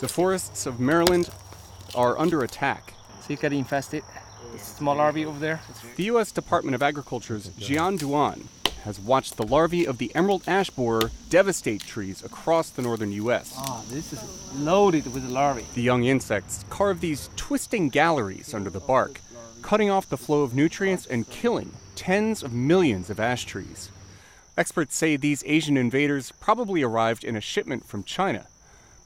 The forests of Maryland are under attack. So you get infested. The small larvae over there. The U.S. Department of Agriculture's Jian Duan has watched the larvae of the emerald ash borer devastate trees across the northern U.S. Oh, this is loaded with larvae. The young insects carve these twisting galleries under the bark, cutting off the flow of nutrients and killing tens of millions of ash trees. Experts say these Asian invaders probably arrived in a shipment from China.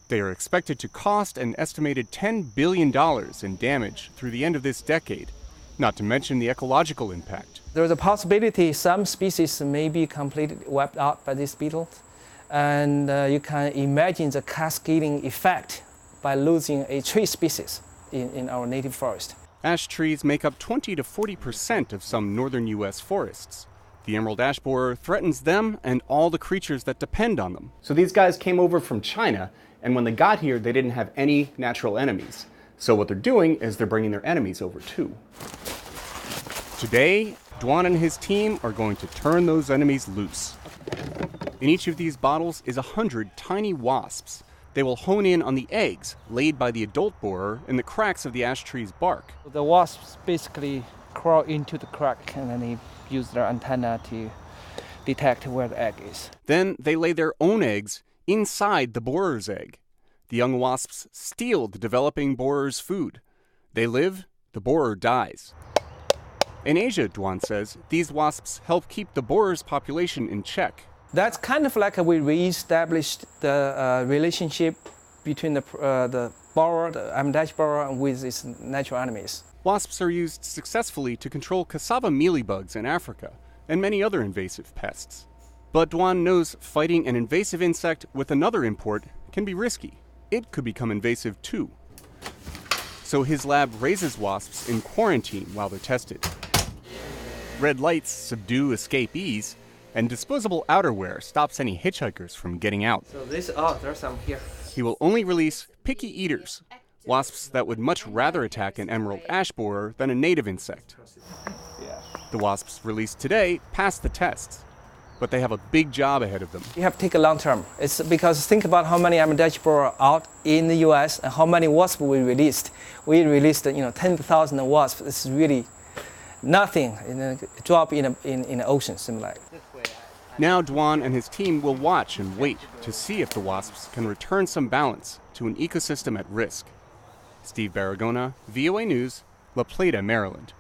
They are expected to cost an estimated $10 billion in damage through the end of this decade, not to mention the ecological impact. There's a possibility some species may be completely wiped out by these beetles. And you can imagine the cascading effect by losing a tree species in our native forest. Ash trees make up 20 to 40% of some northern U.S. forests. The emerald ash borer threatens them and all the creatures that depend on them. So these guys came over from China, and when they got here, they didn't have any natural enemies. So what they're doing is they're bringing their enemies over too. Today, Duan and his team are going to turn those enemies loose. In each of these bottles is 100 tiny wasps. They will hone in on the eggs laid by the adult borer in the cracks of the ash tree's bark. The wasps basically crawl into the crack and then they use their antenna to detect where the egg is. Then they lay their own eggs inside the borer's egg. The young wasps steal the developing borer's food. They live, the borer dies. In Asia, Duan says, these wasps help keep the borer's population in check. That's kind of like we re-established the relationship between the borer, the emerald ash borer, with its natural enemies. Wasps are used successfully to control cassava mealybugs in Africa and many other invasive pests. But Duan knows fighting an invasive insect with another import can be risky. It could become invasive too. So his lab raises wasps in quarantine while they're tested. Red lights subdue escapees, and disposable outerwear stops any hitchhikers from getting out. So there's some here. He will only release picky eaters, wasps that would much rather attack an emerald ash borer than a native insect. The wasps released today passed the tests, but they have a big job ahead of them. You have to take a long term. It's because think about how many emerald ash borer are out in the U.S. and how many wasps we released. We released 10,000 wasps. It's really nothing, a drop in the ocean, something like. Now Duan and his team will watch and wait to see if the wasps can return some balance to an ecosystem at risk. Steve Baragona, VOA News, La Plata, Maryland.